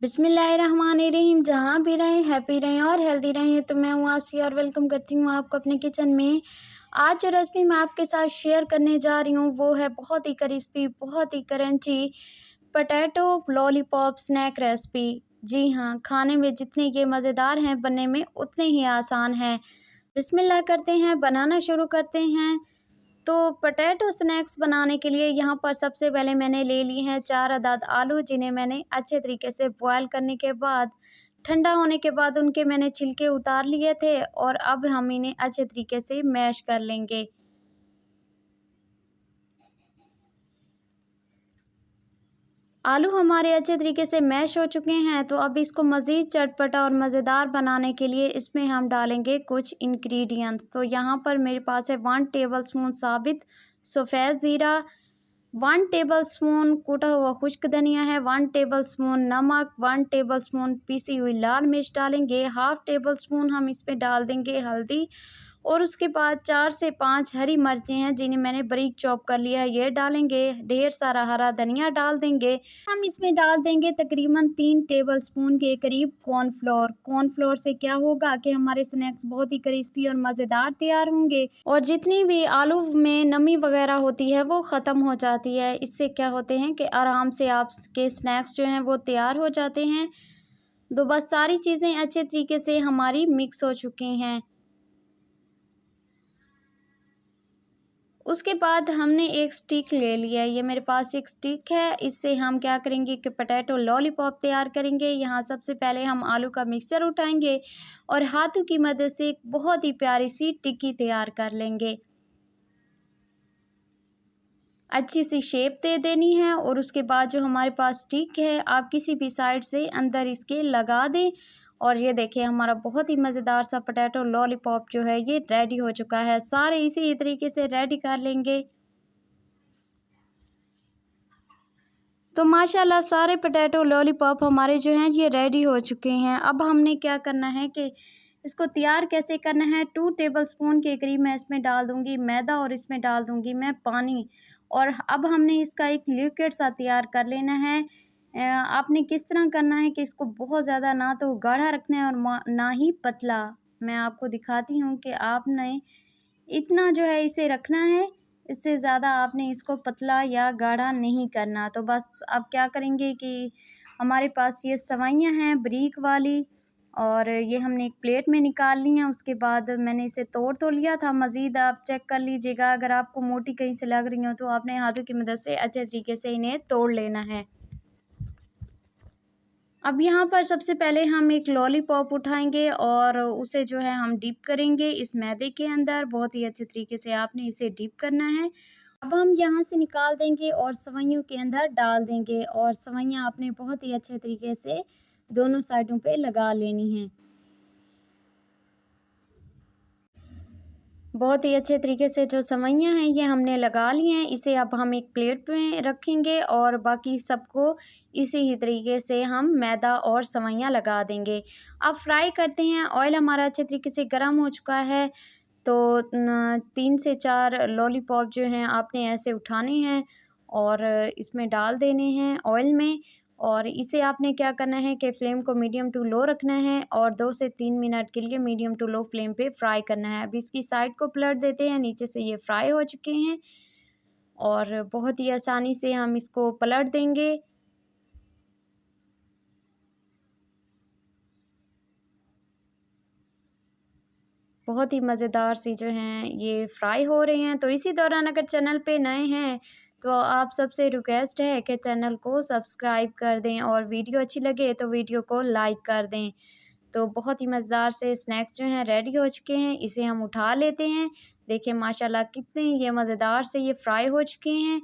बिस्मिल्लाहिर्रहमानिर्रहीम। जहाँ भी रहें हैप्पी रहें और हेल्दी रहें। तो मैं हूँ आसिया और वेलकम करती हूँ आपको अपने किचन में। आज जो रेसिपी मैं आपके साथ शेयर करने जा रही हूँ वो है बहुत ही क्रिस्पी, बहुत ही crunchy potato lollipop snack recipe. जी हाँ, खाने में जितने ये मज़ेदार हैं बनने में उतने ही आसान हैं। बिस्मिल्लाह करते हैं, बनाना शुरू करते हैं। तो पोटैटो स्नैक्स बनाने के लिए यहाँ पर सबसे पहले मैंने ले लिए हैं 4 अदद आलू, जिन्हें मैंने अच्छे तरीके से बॉयल करने के बाद ठंडा होने के बाद उनके मैंने छिलके उतार लिए थे और अब हम इन्हें अच्छे तरीके से मैश कर लेंगे। आलू हमारे अच्छे तरीके से मैश हो चुके हैं। तो अब इसको मज़ीद चटपटा और मज़ेदार बनाने के लिए इसमें हम डालेंगे कुछ इंग्रेडिएंट्स। तो यहाँ पर मेरे पास है 1 टेबलस्पून साबित सफ़ेद ज़ीरा, 1 टेबलस्पून कूटा हुआ खुश्क धनिया है, 1 टेबलस्पून नमक, 1 टेबलस्पून पीसी हुई लाल मिर्च डालेंगे, हाफ़ टेबलस्पून हम इसमें डाल देंगे हल्दी और उसके बाद 4 से 5 हरी मिर्चें हैं जिन्हें मैंने बारीक चॉप कर लिया है, ये डालेंगे। ढेर सारा हरा धनिया डाल देंगे। हम इसमें डाल देंगे तकरीबन 3 टेबलस्पून के करीब कॉर्नफ्लोर। कॉर्नफ्लोर से क्या होगा कि हमारे स्नैक्स बहुत ही क्रिस्पी और मज़ेदार तैयार होंगे और जितनी भी आलू में नमी वगैरह होती है वो ख़त्म हो जाती है। इससे क्या होते हैं कि आराम से आपके स्नैक्स जो हैं वो तैयार हो जाते हैं। तो बस सारी चीज़ें अच्छे तरीके से हमारी मिक्स हो चुकी हैं। उसके बाद हमने एक स्टिक ले लिया है, ये मेरे पास एक स्टिक है। इससे हम क्या करेंगे कि पोटैटो लॉलीपॉप तैयार करेंगे। यहाँ सबसे पहले हम आलू का मिक्सचर उठाएंगे और हाथों की मदद से एक बहुत ही प्यारी सी टिक्की तैयार कर लेंगे। अच्छी सी शेप दे देनी है और उसके बाद जो हमारे पास स्टिक है आप किसी भी साइड से अंदर इसके लगा दें। और ये देखिए हमारा बहुत ही मज़ेदार सा पोटैटो लॉलीपॉप जो है ये रेडी हो चुका है। सारे इसी तरीके से रेडी कर लेंगे। तो माशाल्लाह सारे पोटैटो लॉलीपॉप हमारे जो हैं ये रेडी हो चुके हैं। अब हमने क्या करना है कि इसको तैयार कैसे करना है। 2 टेबलस्पून के करीब मैं इसमें डाल दूँगी मैदा और इसमें डाल दूँगी मैं पानी। और अब हमने इसका एक लिक्विड सा तैयार कर लेना है। आपने किस तरह करना है कि इसको बहुत ज़्यादा ना तो गाढ़ा रखना है और ना ही पतला। मैं आपको दिखाती हूँ कि आपने इतना जो है इसे रखना है, इससे ज़्यादा आपने इसको पतला या गाढ़ा नहीं करना। तो बस अब क्या करेंगे कि हमारे पास ये सेवइयाँ हैं बारीक वाली और ये हमने एक प्लेट में निकाल ली हैं। उसके बाद मैंने इसे तोड़ तो लिया था। मज़ीद आप चेक कर लीजिएगा, अगर आपको मोटी कहीं से लग रही हो तो आपने हाथों की मदद से अच्छे तरीके से इन्हें तोड़ लेना है। अब यहाँ पर सबसे पहले हम एक लॉलीपॉप उठाएंगे और उसे जो है हम डिप करेंगे इस मैदे के अंदर। बहुत ही अच्छे तरीके से आपने इसे डिप करना है। अब हम यहाँ से निकाल देंगे और सेवइयों के अंदर डाल देंगे और सेवइयाँ आपने बहुत ही अच्छे तरीके से दोनों साइडों पे लगा लेनी हैं। बहुत ही अच्छे तरीके से जो सेवइयाँ हैं ये हमने लगा ली हैं। इसे अब हम एक प्लेट में रखेंगे और बाकी सबको इसी ही तरीके से हम मैदा और सेवइयाँ लगा देंगे। अब फ्राई करते हैं। ऑयल हमारा अच्छे तरीके से गर्म हो चुका है। तो 3 से 4 लॉलीपॉप जो हैं आपने ऐसे उठाने हैं और इसमें डाल देने हैं ऑयल में। और इसे आपने क्या करना है कि फ्लेम को मीडियम टू लो रखना है और 2 से 3 मिनट के लिए मीडियम टू लो फ्लेम पे फ्राई करना है। अब इसकी साइड को पलट देते हैं, नीचे से ये फ्राई हो चुके हैं और बहुत ही आसानी से हम इसको पलट देंगे। बहुत ही मज़ेदार सी जो हैं ये फ्राई हो रहे हैं। तो इसी दौरान अगर चैनल पे नए हैं तो आप सबसे रिक्वेस्ट है कि चैनल को सब्सक्राइब कर दें और वीडियो अच्छी लगे तो वीडियो को लाइक कर दें। तो बहुत ही मज़ेदार से स्नैक्स जो हैं रेडी हो चुके हैं। इसे हम उठा लेते हैं। देखिए माशाल्लाह कितने ये मज़ेदार से ये फ्राई हो चुके हैं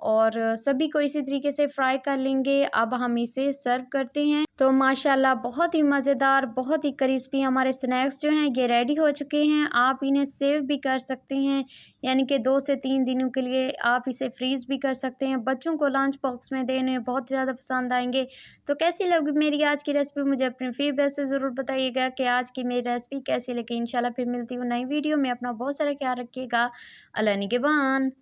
और सभी को इसी तरीके से फ्राई कर लेंगे। अब हम इसे सर्व करते हैं। तो माशाल्लाह बहुत ही मज़ेदार, बहुत ही क्रिस्पी हमारे स्नैक्स जो हैं ये रेडी हो चुके हैं। आप इन्हें सेव भी कर सकते हैं, यानी कि 2 से 3 दिनों के लिए आप इसे फ्रीज़ भी कर सकते हैं। बच्चों को लंच बॉक्स में देने बहुत ज़्यादा पसंद आएंगे। तो कैसी लगी मेरी आज की रेसिपी, मुझे अपने फीडबैक से ज़रूर बताइएगा कि आज की मेरी रेसिपी कैसी लगी। इंशाल्लाह फिर मिलती हूँ नई वीडियो में। अपना बहुत सारा ख्याल रखिएगा। अल्लाह निगहबान।